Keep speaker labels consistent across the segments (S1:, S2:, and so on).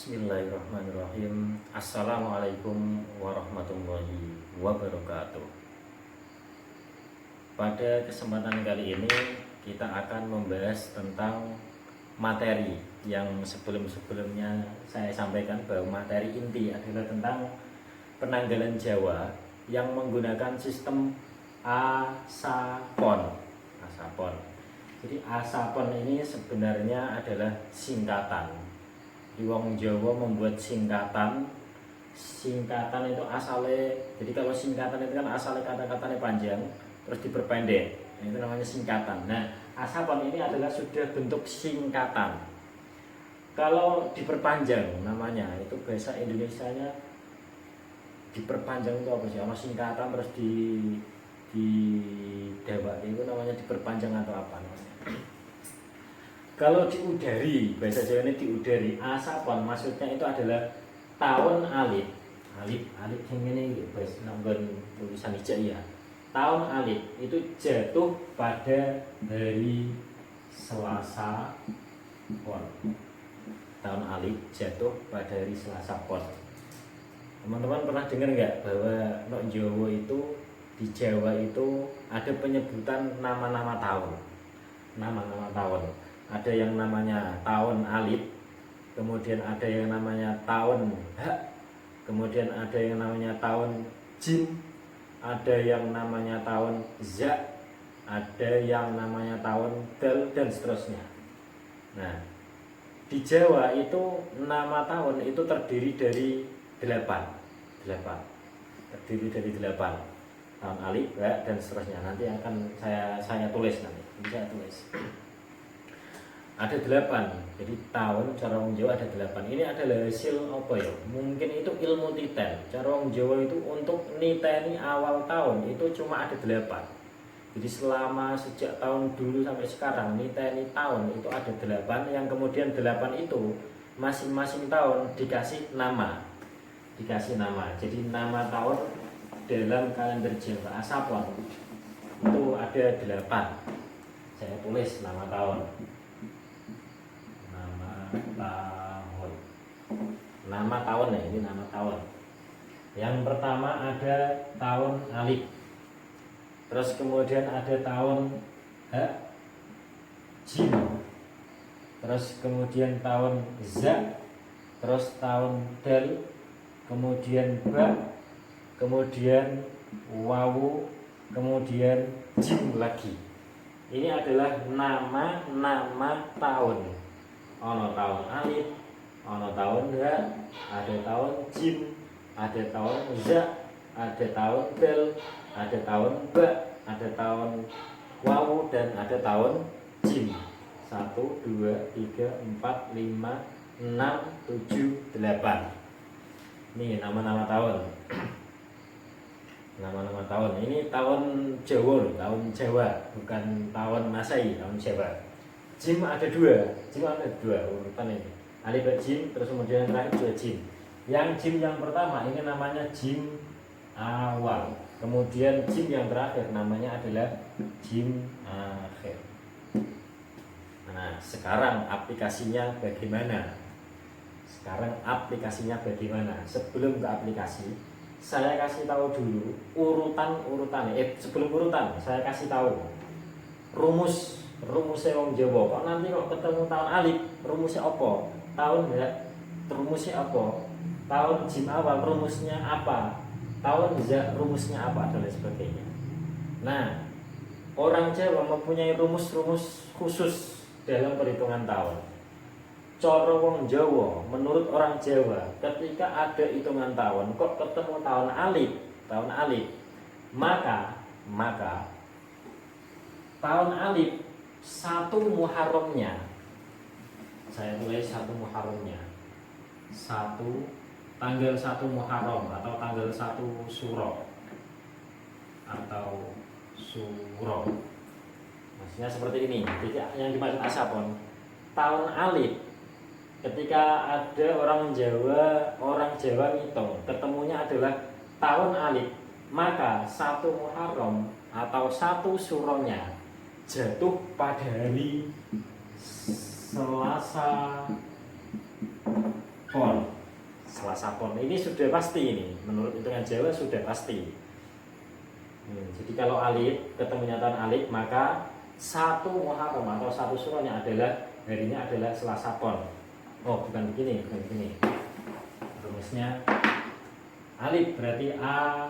S1: Bismillahirrahmanirrahim. Assalamualaikum warahmatullahi wabarakatuh. Pada kesempatan kali ini kita akan membahas tentang materi yang sebelum-sebelumnya saya sampaikan, bahwa materi inti adalah tentang penanggalan Jawa yang menggunakan sistem asapon. Jadi asapon ini sebenarnya adalah singkatan. Di wong Jawa membuat singkatan itu asalnya, jadi kalau singkatan itu kan asalnya kata-katanya panjang terus diperpendek, itu namanya singkatan. Nah, asapon ini adalah sudah bentuk singkatan. Kalau diperpanjang namanya, itu bahasa Indonesianya diperpanjang itu apa sih? Sama singkatan terus di dawak itu namanya diperpanjang atau apa namanya? Kalau diudari, bahasa Jawa ini diudari, asapon maksudnya itu adalah tahun alif yang ini bahasa nanggon tulisan hijau ya. Tahun alif itu jatuh pada hari Selasa pon. Tahun alif jatuh pada hari Selasa pon. Teman-teman pernah dengar nggak bahwa no Jawa itu, di Jawa itu ada penyebutan nama-nama tahun. Nama-nama tahun. Ada yang namanya tahun alif, kemudian ada yang namanya tahun hak, kemudian ada yang namanya tahun jim, ada yang namanya tahun za, ada yang namanya tahun dal, dan seterusnya. Nah, di Jawa itu nama tahun itu terdiri dari 8. Terdiri dari 8. Tahun alif, hak, dan seterusnya. Nanti akan saya tulis nanti. Bisa tulis. Ada 8, jadi tahun cara orang Jawa ada 8. Ini adalah hasil apa ya? Mungkin itu ilmu titen. Cara orang Jawa itu untuk niteni awal tahun itu cuma ada 8. Jadi selama sejak tahun dulu sampai sekarang niteni tahun itu ada 8, yang kemudian 8 itu masing-masing tahun dikasih nama. Jadi nama tahun dalam kalender Jawa asapon itu ada 8. Saya tulis nama tahun. Nama tahun ya, ini nama tahun. Yang pertama ada tahun alif, terus kemudian ada tahun hak, jim, terus kemudian tahun za, terus tahun dal, kemudian ba, kemudian wawu, kemudian jim lagi. Ini adalah nama tahun. Ono tahun alif, ono tahun ha, ada tahun jim, ada tahun za, ada tahun dal, ada tahun ba, ada tahun wawu, dan ada tahun jim. 1, 2, 3, 4, 5, 6, 7, 8. Ini nama-nama tahun. Nama-nama tahun. Ini tahun Jawa loh, tahun Jawa, bukan tahun Masehi, tahun Jawa. Jim ada 2 urutan ini. Alif jim, terus kemudian yang terakhir juga jim. Yang jim yang pertama ini namanya jim awal. Kemudian jim yang terakhir namanya adalah jim akhir. Nah, sekarang aplikasinya bagaimana? Sebelum ke aplikasi, saya kasih tahu dulu urutan. Sebelum urutan, saya kasih tahu rumusnya wong Jawa. Kok nanti kok ketemu tahun alif, rumusnya apa? Tahun ya, rumusnya apa? Tahun jim awal, rumusnya apa? Tahun za, rumusnya apa? Dan lain sebagainya. Nah, orang Jawa mempunyai rumus-rumus khusus dalam perhitungan tahun. Cara wong Jawa, menurut orang Jawa, ketika ada hitungan tahun kok ketemu tahun alif, maka tahun alif 1 Muharramnya, saya tulis 1 Muharramnya, tanggal 1 Muharram atau tanggal 1 Suro, maksudnya seperti ini. Jadi yang dimaksud asapon tahun alif, ketika ada orang Jawa ngitung ketemunya adalah tahun alif, maka 1 Muharram atau 1 Suronya jatuh pada hari Selasa pon. Selasa Pon. Ini sudah pasti ini, menurut hitungan Jawa sudah pasti. Jadi kalau alif ketemunya tahun alif, maka 1 Muharram atau 1 Syuronya adalah harinya adalah Selasa Pon. Oh, bukan begini. Rumusnya alif berarti A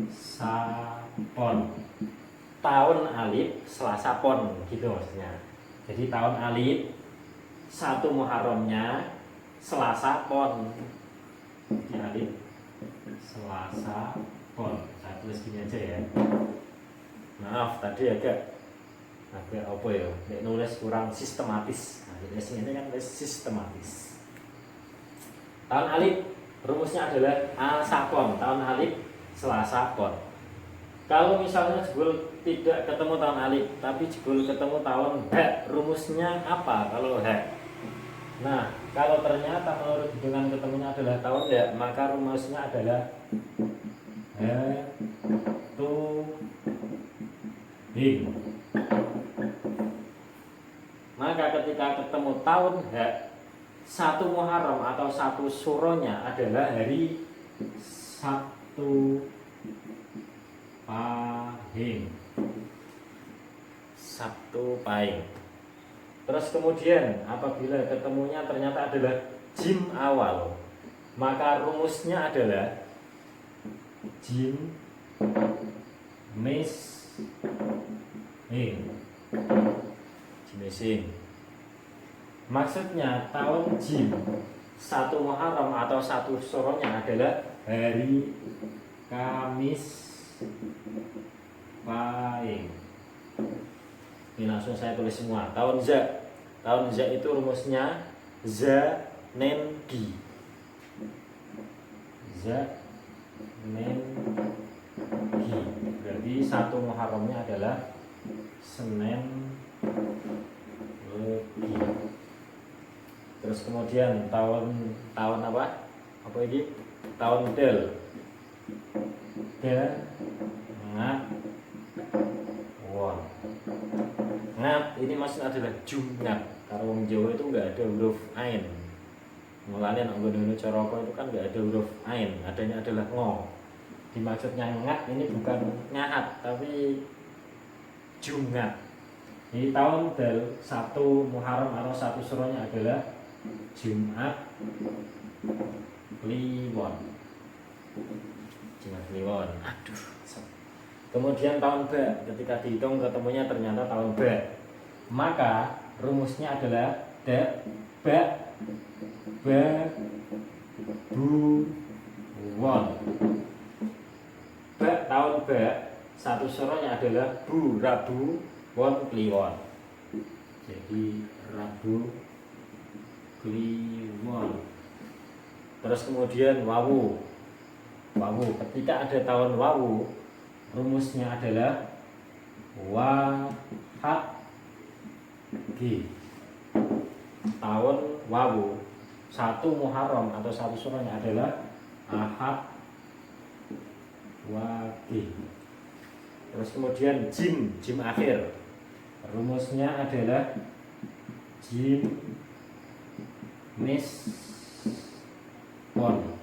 S1: Sapon. Tahun alif Selasa Pon, gitu maksudnya. Jadi tahun alif 1 Muharramnya Selasa Pon. Jadi alif Selasa Pon. Saya tulis gini aja ya. Maaf tadi agak apa ya? Nulis kurang sistematis. Nah, ini kan sistematis. Tahun alif rumusnya adalah Al-Sapon. Tahun alif Selasa Pon. Kalau misalnya jebul tidak ketemu tahun alif, tapi jebul ketemu tahun H, rumusnya apa kalau H? Nah, kalau ternyata menurut hitungan ketemunya adalah tahun H, maka rumusnya adalah H tu hing. Maka ketika ketemu tahun H, 1 Muharram atau 1 Syuronya adalah hari Sabtu Pahing. Sabtu Pahing. Terus kemudian apabila ketemunya ternyata adalah jim awal, maka rumusnya adalah jim mis hing. Jimesing. Maksudnya tahun jim 1 Muharram atau 1 Syuronya adalah hari Kamis Pahing. Ini langsung saya tulis semua. Tahun Z itu rumusnya za nen gi. Za nen gi. Berarti 1 Muharramnya adalah Senin Legi. Terus kemudian tahun apa? Apa ini? Tahun Del. Ngat Won. Ngat ini maksudnya adalah Jumat. Karena wong Jawa itu enggak ada huruf ain. Mulane nek nggono Coroko itu kan enggak ada huruf ain, adanya adalah ngo. Dimaksudnya ngat ini bukan ngahat tapi Jumat. Jadi tahun Del 1 Muharram atau 1 Syuronya adalah Jumat Kliwon. Jumat Kliwon. Aduh. Kemudian tahun Ba, ketika dihitung ketemunya ternyata tahun Ba. Maka rumusnya adalah ba bu won. Tahun Ba 1 Syuronya adalah Bu Rabu Won Kliwon. Jadi Rabu Kliwon. Terus kemudian Wawu. Ketika ada tahun Wawu, rumusnya adalah Wahad G. Tahun Wawu 1 Muharram atau 1 Syuronya adalah Ahad Wage. Terus kemudian jim akhir. Rumusnya adalah jim mis pon.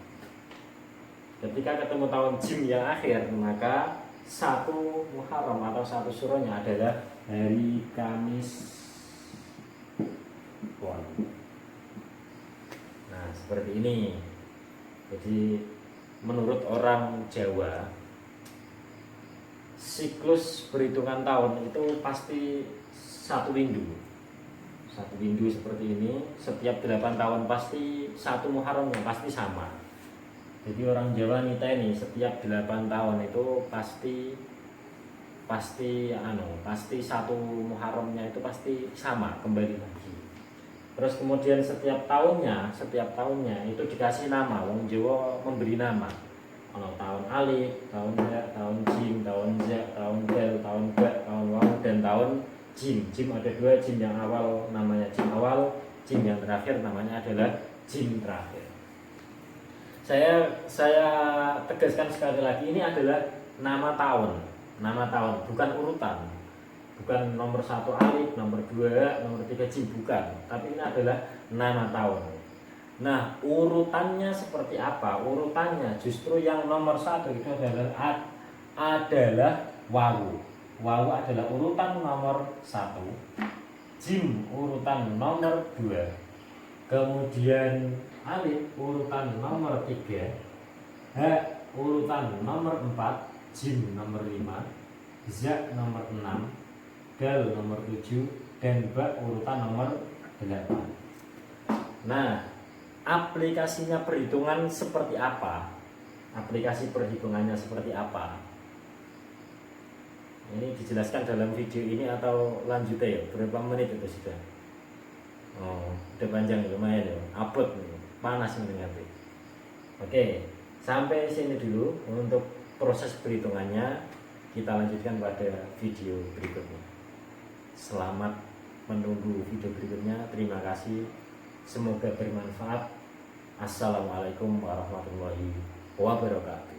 S1: Ketika ketemu tahun jim yang akhir, maka 1 Muharram atau 1 Syuronya adalah hari Kamis pon. Nah, seperti ini. Jadi menurut orang Jawa, siklus perhitungan tahun itu pasti 1 windu. 1 windu seperti ini, setiap 8 tahun pasti 1 Muharramnya pasti sama. Jadi orang Jawa ini setiap 8 tahun itu pasti 1 Muharramnya itu pasti sama kembali lagi. Terus kemudian setiap tahunnya itu dikasih nama. Wong Jawa memberi nama. Kalau tahun alif, tahun ya, tahun jim, tahun za, tahun del, tahun ba, tahun wawu, dan tahun jim. Jim ada 2, jim yang awal namanya jim awal, jim yang terakhir namanya adalah jim terakhir. Saya tegaskan sekali lagi, ini adalah nama tahun, bukan urutan, bukan nomor 1 alif, nomor 2, nomor 3 jim, bukan. Tapi ini adalah nama tahun. Nah, urutannya seperti apa? Urutannya justru yang nomor satu itu adalah wawu. Wawu adalah urutan nomor satu, jim urutan nomor dua, kemudian alif urutan nomor tiga, ha urutan nomor empat, jim nomor lima, za nomor enam, dal nomor tujuh, dan ba urutan nomor delapan. Nah, aplikasinya perhitungan seperti apa? Aplikasi perhitungannya seperti apa? Ini dijelaskan dalam video ini atau lanjutnya ya? Berapa menit itu sudah? Oh, udah panjang lumayan ya. Upload nih, panas ini nanti. Oke, sampai sini dulu untuk proses perhitungannya. Kita lanjutkan pada video berikutnya. Selamat menunggu video berikutnya. Terima kasih. Semoga bermanfaat. Assalamualaikum warahmatullahi wabarakatuh.